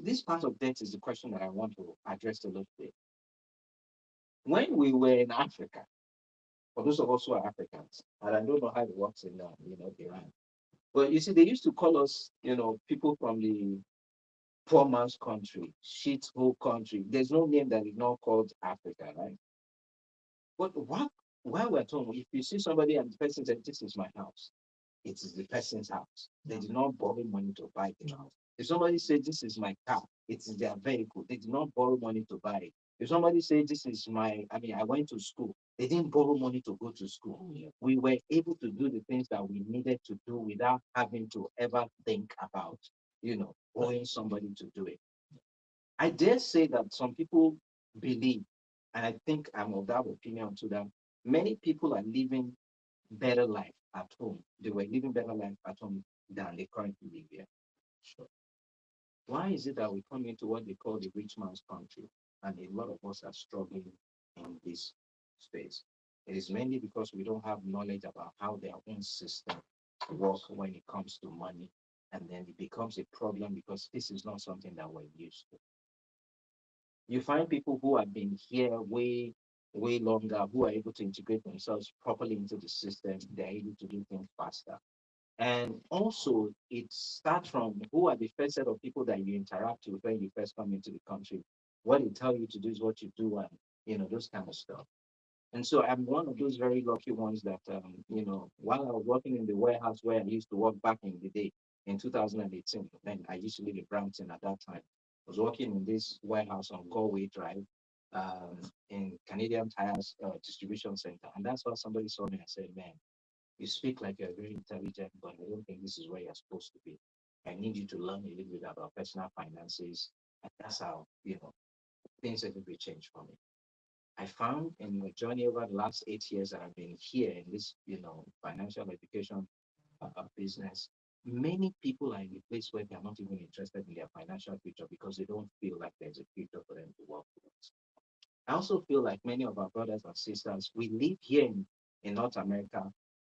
this part of debt is the question that I want to address a little bit. When we were in Africa, for those of us who are Africans, and I don't know how it works in Iran, but you see, they used to call us, people from the poor man's country, shithole country. There's no name that is not called Africa, right? But why we're told, if you see somebody and the person says, "This is my house," it is the person's house. They did not borrow money to buy the house. If somebody says, "This is my car," it is their vehicle. They did not borrow money to buy it. If somebody says, "This is I went to school," they didn't borrow money to go to school. We were able to do the things that we needed to do without having to ever think about, owing somebody to do it. I dare say that some people believe, and I think I'm of that opinion too, that many people are living better life at home. They were living better life at home than they currently live here. Sure. Why is it that we come into what they call the rich man's country, and a lot of us are struggling in this space? It is mainly because we don't have knowledge about how their own system work when it comes to money, and then it becomes a problem because this is not something that we're used to. You find people who have been here way longer, who are able to integrate themselves properly into the system. They're able to do things faster. And also, it starts from who are the first set of people that you interact with when you first come into the country. What they tell you to do is what you do, and those kind of stuff. And so I'm one of those very lucky ones that, while I was working in the warehouse where I used to work back in the day in 2018, then I used to live in Brampton at that time. I was working in this warehouse on Galway Drive in Canadian Tires Distribution Center. And that's why somebody saw me and said, "Man, you speak like you're very intelligent, but I don't think this is where you're supposed to be. I need you to learn a little bit about personal finances." And that's how, things a little bit changed for me. I found in my journey over the last 8 years that I've been here in this, financial education business, many people are in a place where they're not even interested in their financial future because they don't feel like there's a future for them to work towards. I also feel like many of our brothers and sisters, we live here in North America,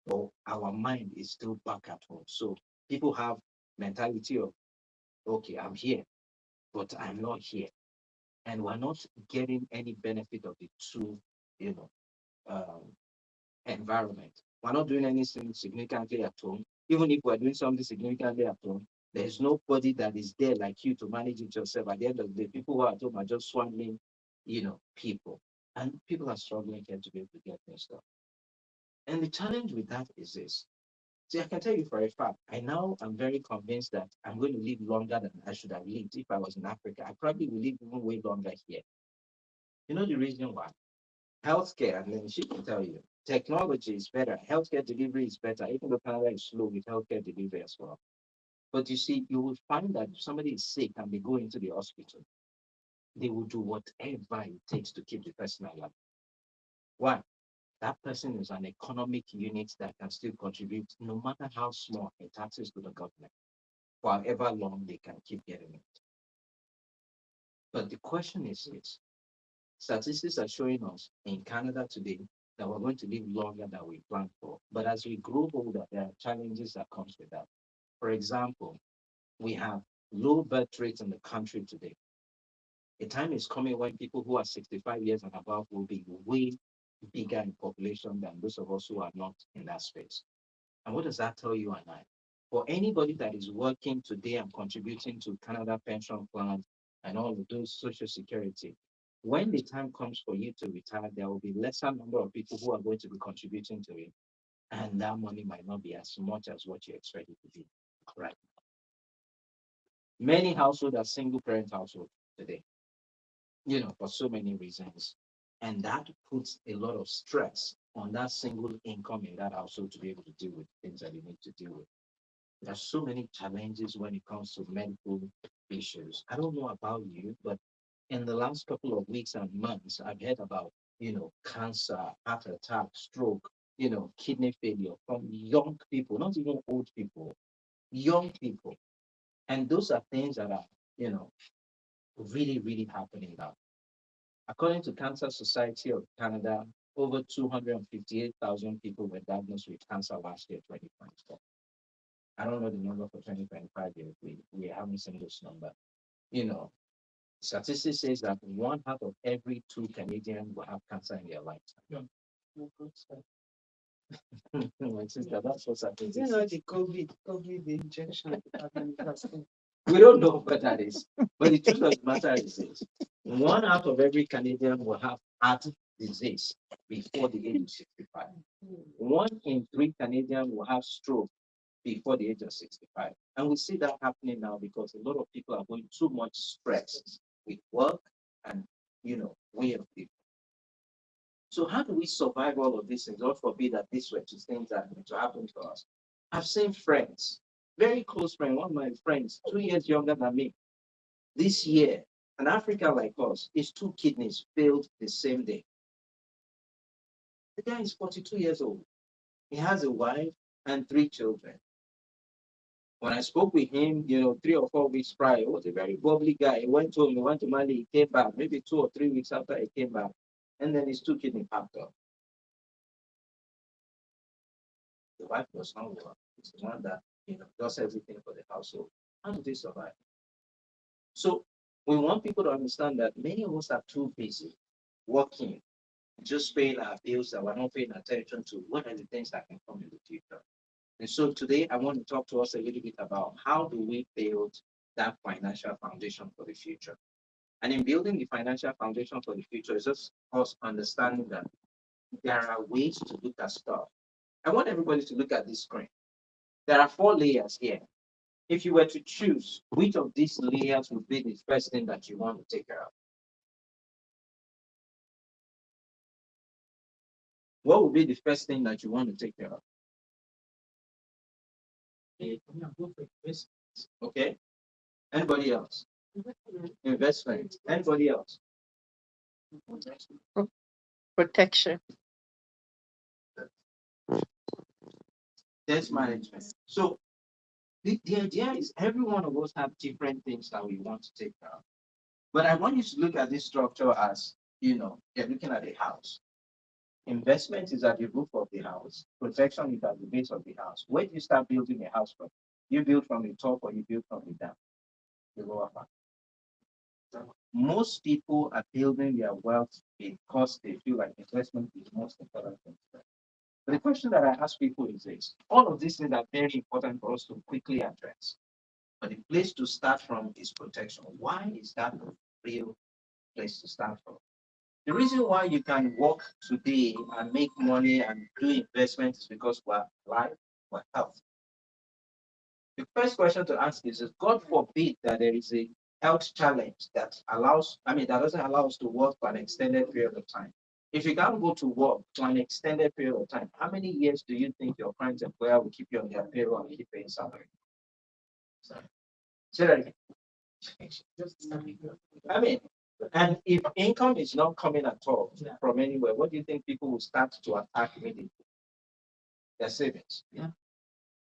but our mind is still back at home. So people have mentality of, okay, I'm here, but I'm not here. And we're not getting any benefit of the two, you know, um, environment. We're not doing anything significantly at home. Even if we're doing something significantly at home, there's nobody that is there like you to manage it yourself. At the end of the day, people who are at home are just swaddling, people. And people are struggling here to be able to get things done. And the challenge with that is this. See, I can tell you for a fact, I now am very convinced that I'm going to live longer than I should have lived if I was in Africa. I probably will live even way longer here. You know the reason why? Healthcare, and then she can tell you, technology is better, healthcare delivery is better, even though Canada is slow with healthcare delivery as well. But you see, you will find that if somebody is sick and they go into the hospital, they will do whatever it takes to keep the person alive. Why? That person is an economic unit that can still contribute, no matter how small, in taxes to the government, for however long they can keep getting it. But the question is this. Statistics are showing us in Canada today that we're going to live longer than we planned for. But as we grow older, there are challenges that comes with that. For example, we have low birth rates in the country today. A time is coming when people who are 65 years and above will be way bigger in population than those of us who are not in that space. And what does that tell you and I? For anybody that is working today and contributing to Canada pension plans and all of those social security, when the time comes for you to retire, there will be lesser number of people who are going to be contributing to it, and that money might not be as much as what you expect it to be. Right. Many households are single parent households today, for so many reasons. And that puts a lot of stress on that single income in that household to be able to deal with things that you need to deal with. There's so many challenges when it comes to medical issues. I don't know about you, but in the last couple of weeks and months, I've heard about, cancer, heart attack, stroke, kidney failure from young people, not even old people, young people. And those are things that are, really, really happening now. According to Cancer Society of Canada, over 258,000 people were diagnosed with cancer last year, 2024. I don't know the number for 2025 yet. We haven't seen this number. You know, statistics says that 1 out of every 2 Canadians will have cancer in their lifetime. Yeah. My sister, that's what statistics. You know the COVID injection. We don't know what that is, but the truth of the matter is this: 1 out of every Canadian will have heart disease before the age of 65. 1 in 3 Canadians will have stroke before the age of 65. And we see that happening now because a lot of people are going too much stress with work and, way of living. So how do we survive all of these things? God forbid that these were two things that are going to happen to us. I've seen friends, very close friend, one of my friends, 2 years younger than me, this year, an African like us, his 2 kidneys failed the same day. The guy is 42 years old. He has a wife and 3 children. When I spoke with him, 3 or 4 weeks prior, he was a very bubbly guy. He went home, he went to Mali, he came back, maybe 2 or 3 weeks after he came back. And then his 2 kidneys packed up. The wife does not work. It's the one that, does everything for the household. How do they survive? So we want people to understand that many of us are too busy working, just paying our bills that we're not paying attention to. What are the things that can come in the future? And so today I want to talk to us a little bit about how do we build that financial foundation for the future. And in building the financial foundation for the future, it's just us understanding that there are ways to look at stuff. I want everybody to look at this screen. There are 4 layers here. If you were to choose, which of these layers would be the first thing that you want to take care of? What would be the first thing that you want to take care of? Okay. Anybody else? Investment. Anybody else? Protection. Debt management. So the idea is every one of us have different things that we want to take care of. But I want you to look at this structure as, you're looking at a house. Investment is at the roof of the house. Protection is at the base of the house. Where do you start building a house from? You build from the top or you build from the down? The lower part. Most people are building their wealth because they feel like investment is the most important thing. But the question that I ask people is this: all of these things are very important for us to quickly address. But the place to start from is protection. Why is that the real place to start from? The reason why you can work today and make money and do investment is because we're alive, we're healthy. The first question to ask is God forbid that there is a health challenge that doesn't allow us to work for an extended period of time. If you can't go to work for an extended period of time, how many years do you think your current employer will keep you on their payroll and keep paying salary? Sorry. Say that again. And if income is not coming at all from anywhere, what do you think people will start to attack immediately? Their savings. Yeah.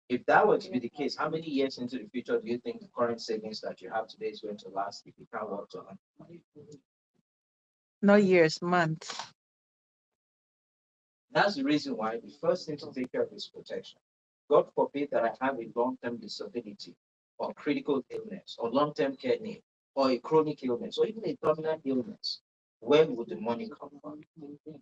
If that were to be the case, how many years into the future do you think the current savings that you have today is going to last if you can't work to earn money? No years, months. That's the reason why the first thing to take care of is protection. God forbid that I have a long-term disability or critical illness or long-term care need or a chronic illness or even a terminal illness. Where would the money come from?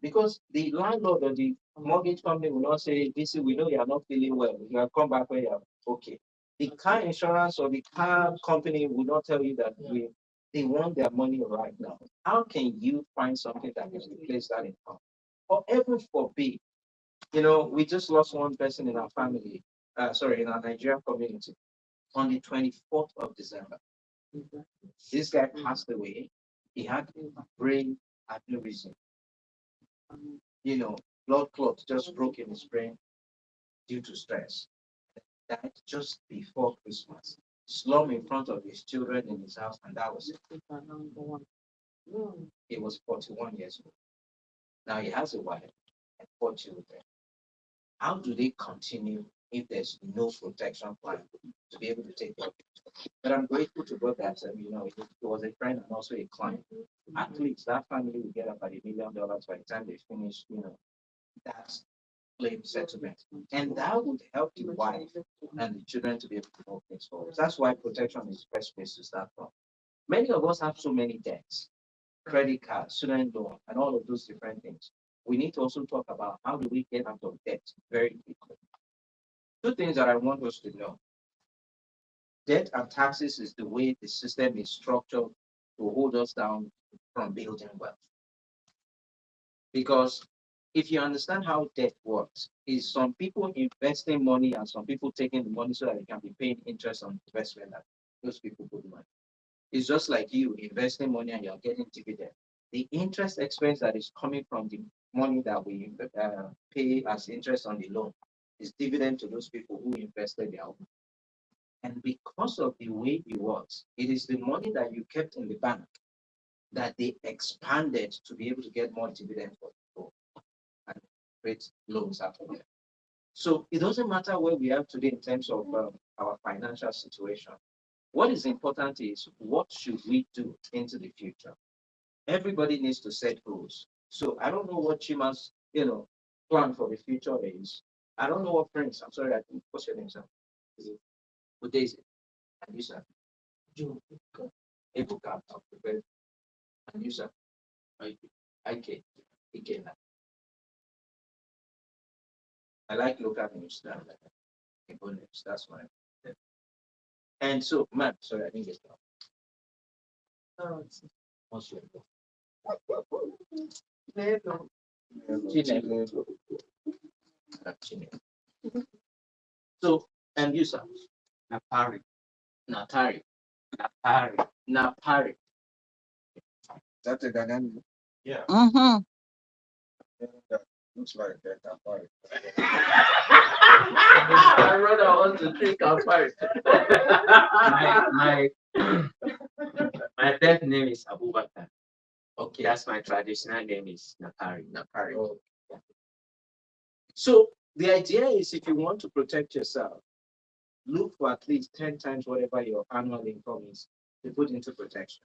Because the landlord or the mortgage company will not say, Bisi, we know you are not feeling well. You have come back when you are okay. The car insurance or the car company will not tell you that they want their money right now. How can you find something that can replace that income? Or heaven forbid, we just lost one person in our family, in our Nigerian community on the 24th of December. This guy passed away. He had brain aneurysm. Blood clot just broke in his brain due to stress. Died just before Christmas. Slum in front of his children in his house, and that was it. He was 41 years old. Now he has a wife and 4 children. How do they continue if there's no protection plan to be able to take care of it? But I'm grateful to God that it was a friend and also a client. At least that family will get about $1 million by the time they finish, that claim settlement. And that would help the wife and the children to be able to move things forward. That's why protection is the best place to start from. Many of us have so many debts, credit cards, student loan, and all of those different things. We need to also talk about how do we get out of debt very quickly. Two things that I want us to know. Debt and taxes is the way the system is structured to hold us down from building wealth. Because if you understand how debt works, is some people investing money and some people taking the money so that they can be paying interest on investment that those people put money. It's just like you investing money and you're getting dividend. The interest expense that is coming from the money that we pay as interest on the loan is dividend to those people who invested their own. And because of the way it works, it is the money that you kept in the bank that they expanded to be able to get more dividend for people and create loans after that. So it doesn't matter where we are today in terms of our financial situation. What is important is what should we do into the future? Everybody needs to set goals. So I don't know what Chima's, plan for the future is. I don't know what Prince. I'm sorry, I think what's your name, sir? Is it Good days? And you, sir? Joe. Ebuka. And you, sir? IK. IK. I like local news. That's why. And so, man, sorry, I didn't get that. Oh, what's your So, and you, sir? Napari. Natari. Napari. That's a Ghanaian. Yeah. Mm-hmm. That looks like that Napari. I rather want to drink Napari. my my birth name is Abubakar. Okay. That's my traditional name is Nakari. Napari. Oh. So the idea is if you want to protect yourself, look for at least 10 times whatever your annual income is to put into protection.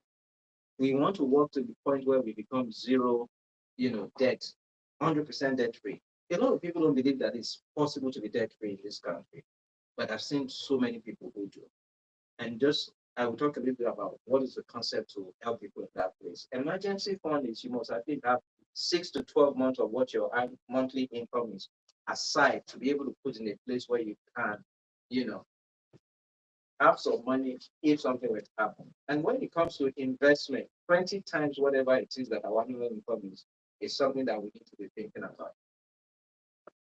We want to work to the point where we become zero, debt, 100% debt free. A lot of people don't believe that it's possible to be debt free in this country, but I've seen so many people who do. And I will talk a little bit about what is the concept to help people in that place. Emergency fund is you must, I think, have 6 to 12 months of what your monthly income is aside to be able to put in a place where you can, have some money if something were to happen. And when it comes to investment, 20 times whatever it is that our annual income is something that we need to be thinking about.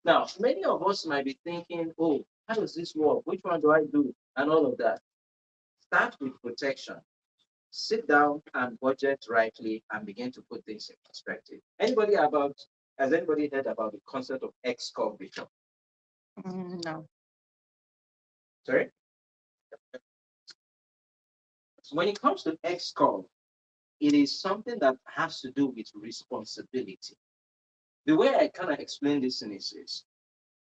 Now, many of us might be thinking, oh, how does this work? Which one do I do? And all of that. Start with protection. Sit down and budget rightly and begin to put things in perspective. Has anybody heard about the concept of X-Corp before? No. Sorry? So when it comes to X-Corp, it is something that has to do with responsibility. The way I kind of explain this is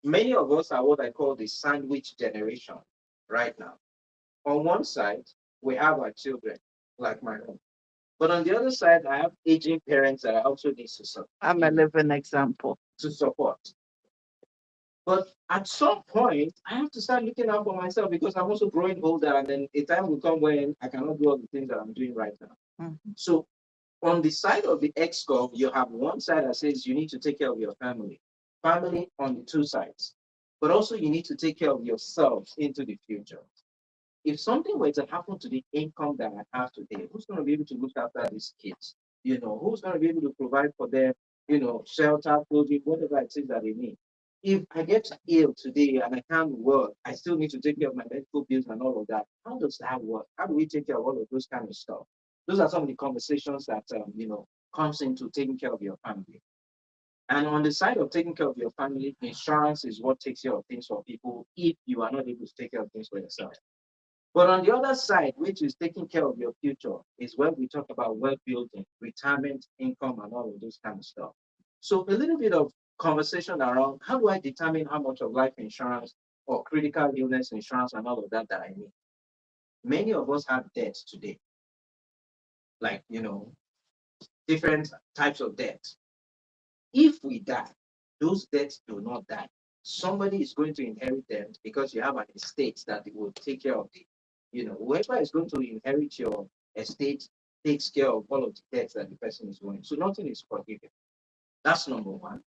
many of us are what I call the sandwich generation right now. On one side, we have our children, like my own. But on the other side, I have aging parents that I also need to support. I'm a living example. To support. But at some point, I have to start looking out for myself because I'm also growing older, and then a time will come when I cannot do all the things that I'm doing right now. Mm-hmm. So on the side of the X-Corp, you have one side that says you need to take care of your family on the two sides, but also you need to take care of yourself into the future. If something were to happen to the income that I have today, who's going to be able to look after these kids? Who's going to be able to provide for them, shelter, clothing, whatever it is that they need? If I get ill today and I can't work, I still need to take care of my medical bills and all of that. How does that work? How do we take care of all of those kind of stuff? Those are some of the conversations that comes into taking care of your family. And on the side of taking care of your family, insurance is what takes care of things for people if you are not able to take care of things for yourself. But on the other side, which is taking care of your future, is where we talk about wealth building, retirement, income, and all of those kind of stuff. So a little bit of conversation around how do I determine how much of life insurance or critical illness insurance and all of that I need. Many of us have debts today, like, different types of debt. If we die, those debts do not die. Somebody is going to inherit them because you have an estate that will take care of it. Whoever is going to inherit your estate takes care of all of the debts that the person is owing. So nothing is forgiven. That's number one.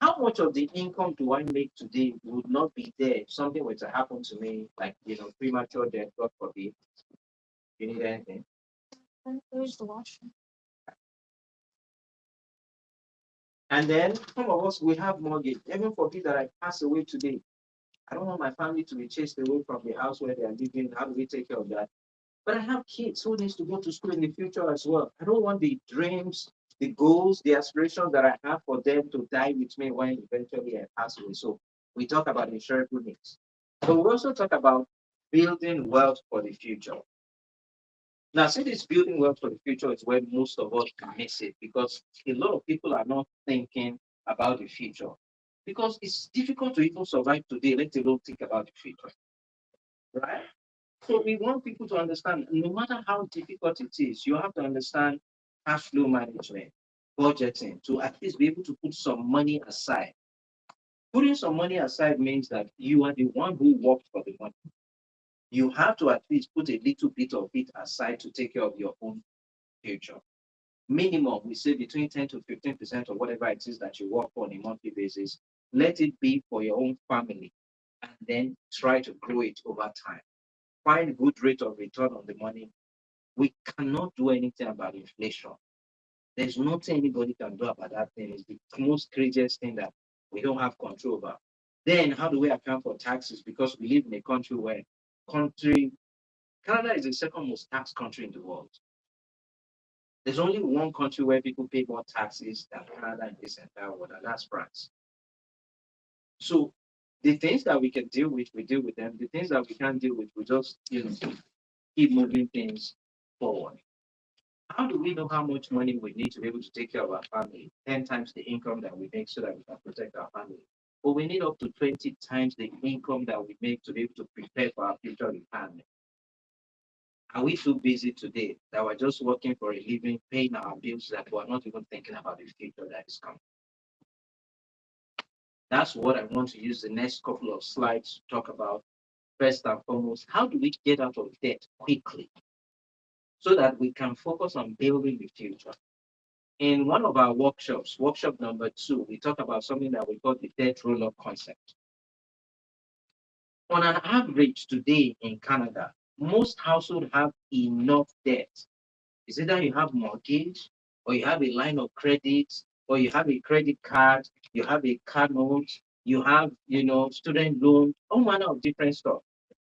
How much of the income do I make today would not be there if something were to happen to me, like premature death, God forbid? You need anything? Where's the washroom? And then some of us we have mortgage. Even forbid that I pass away today. I don't want my family to be chased away from the house where they are living. How do we take care of that? But I have kids who needs to go to school in the future as well. I don't want the dreams, the goals, the aspirations that I have for them to die with me when eventually I pass away. So we talk about insurable needs. But we also talk about building wealth for the future. Now, see, this building wealth for the future is where most of us miss it because a lot of people are not thinking about the future because it's difficult to even survive today, let alone think about the future, right? So we want people to understand, no matter how difficult it is, you have to understand cash flow management, budgeting, to at least be able to put some money aside. Putting some money aside means that you are the one who worked for the money. You have to at least put a little bit of it aside to take care of your own future. Minimum, we say between 10 to 15% of whatever it is that you work on a monthly basis. Let it be for your own family and then try to grow it over time. Find good rate of return on the money. We cannot do anything about inflation. There's nothing anybody can do about that thing. It's the most craziest thing that we don't have control over. Then how do we account for taxes? Because we live in a country where Canada is the second most taxed country in the world. There's only one country where people pay more taxes than Canada in this entire world, and that's France. So the things that we can deal with, we deal with them. The things that we can't deal with, we just keep moving things forward. How do we know how much money we need to be able to take care of our family? 10 times the income that we make so that we can protect our family. But we need up to 20 times the income that we make to be able to prepare for our future retirement. Are we too busy today that we're just working for a living, paying our bills, that we're not even thinking about the future that is coming? That's what I want to use the next couple of slides to talk about. First and foremost, how do we get out of debt quickly so that we can focus on building the future? In one of our workshops, workshop number 2, we talk about something that we call the debt roll-up concept. On an average today in Canada, most households have enough debt. It's either you have mortgage, or you have a line of credit, or you have a credit card, you have a car note, you have, student loan, all manner of different stuff.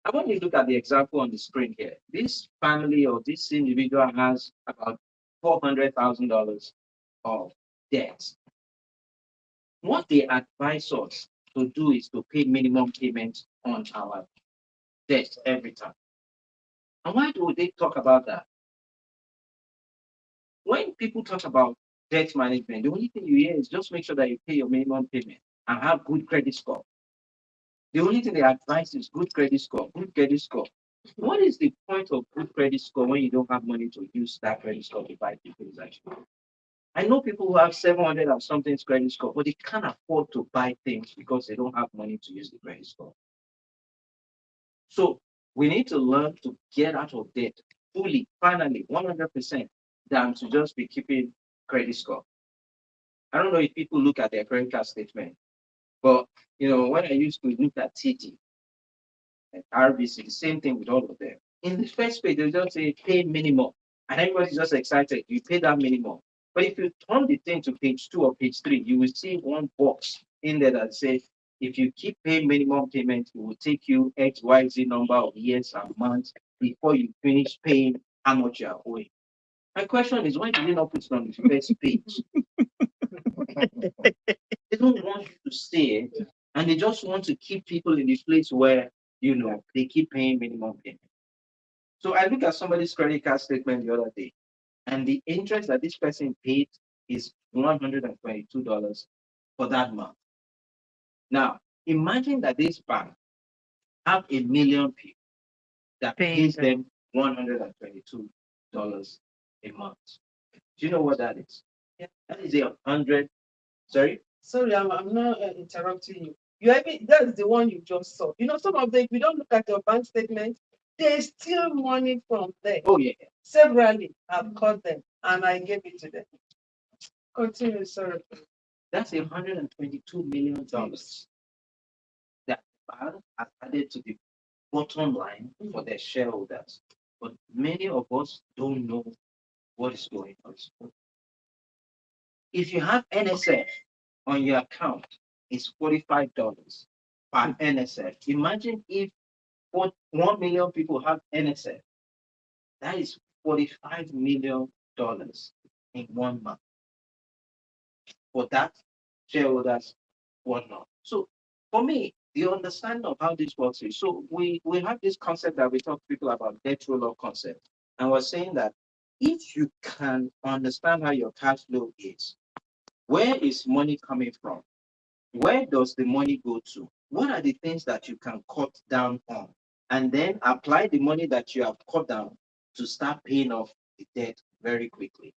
I want you to look at the example on the screen here. This family or this individual has about $400,000 of debt. What they advise us to do is to pay minimum payment on our debt every time. And why do they talk about that? When people talk about debt management, the only thing you hear is just make sure that you pay your minimum payment and have good credit score. The only thing they advise is good credit score, good credit score. What is the point of good credit score when you don't have money to use that credit score to buy things actually? I know people who have 700 and something credit score, but they can't afford to buy things because they don't have money to use the credit score. So we need to learn to get out of debt fully, finally, 100%, than to just be keeping credit score. I don't know if people look at their credit card statement, but when I used to look at TD and RBC, the same thing with all of them. In the first page, they just say pay minimum, and everybody's just excited. You pay that minimum. But if you turn the thing to page 2 or page 3, you will see one box in there that says if you keep paying minimum payment, it will take you XYZ number of years and months before you finish paying how much you are owing. My question is, why did they not put it on the first page? They don't want you to see it, and they just want to keep people in the place where they keep paying minimum payment. So I look at somebody's credit card statement the other day, and the interest that this person paid is $122 for that month. Now, imagine that this bank have 1 million people that pays them $122 a month. Do you know what that is? Yeah. That is 100. Sorry? Sorry, I'm not interrupting you. That's the one you just saw. Some of them, if you don't look at your bank statement, They steal money from them. Oh yeah. Severally, I've caught them and I gave it to them. Continue, sorry. That's $122 million that bank has added to the bottom line for their shareholders. But many of us don't know what is going on. If you have NSF on your account, it's $45 per NSF. Imagine if 1 million people have NSF. That is $45 million in 1 month. For that, shareholders whatnot. So for me, the understanding of how this works is, so we have this concept that we talk to people about, debt roll-up concept. And we're saying that if you can understand how your cash flow is, where is money coming from? Where does the money go to? What are the things that you can cut down on? And then apply the money that you have cut down to start paying off the debt very quickly.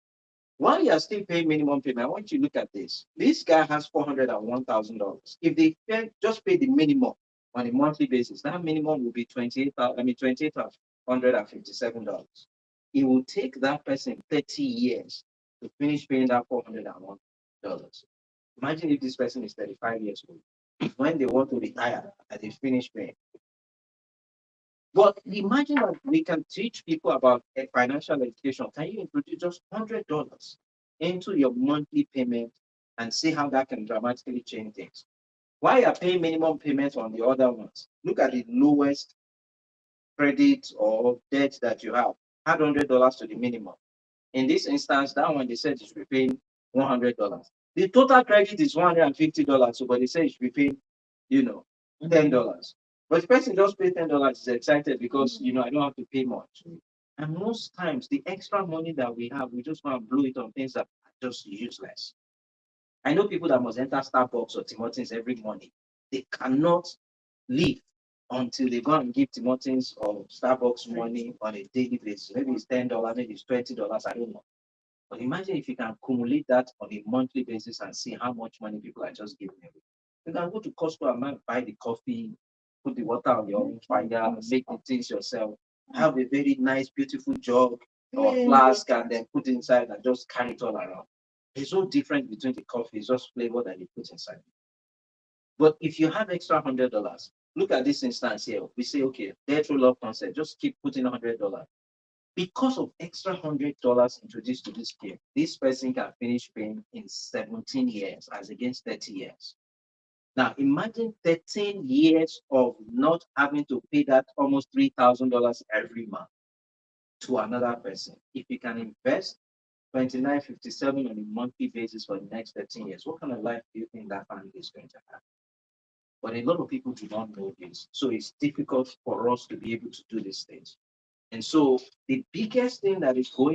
While you are still paying minimum payment, I want you to look at this. This guy has $401,000. If they just pay the minimum on a monthly basis, that minimum will be $28,157. It will take that person 30 years to finish paying that $401. Imagine if this person is 35 years old. When they want to retire and they finish paying. But imagine that we can teach people about a financial education. Can you introduce just $100 into your monthly payment and see how that can dramatically change things? While you're paying minimum payments on the other ones, look at the lowest credit or debt that you have. Add $100 to the minimum. In this instance, that one they said you should be paying $100. The total credit is $150, so but they say you should be paying, $10. But the person just pay $10 is excited because I don't have to pay much. And most times the extra money that we have, we just want to blow it on things that are just useless. I know people that must enter Starbucks or Tim Hortons every morning. They cannot leave until they go and give Tim Hortons or Starbucks money on a daily basis. Maybe it's $10, maybe it's $20, I don't know. But imagine if you can accumulate that on a monthly basis and see how much money people are just giving away. You can go to Costco and buy the coffee, put the water on your own fire, make the things yourself, have a very nice, beautiful jug or flask, and then put inside and just carry it all around. There's no difference between the coffee, it's just flavor that you put inside. But if you have extra $100, look at this instance here. We say, okay, debt roll-up concept, just keep putting $100. Because of extra $100 introduced to this scheme, this person can finish paying in 17 years as against 30 years. Now, imagine 13 years of not having to pay that almost $3,000 every month to another person. If you can invest $29.57 on a monthly basis for the next 13 years, what kind of life do you think that family is going to have? But a lot of people do not know this. So it's difficult for us to be able to do these things. And so the biggest thing that is going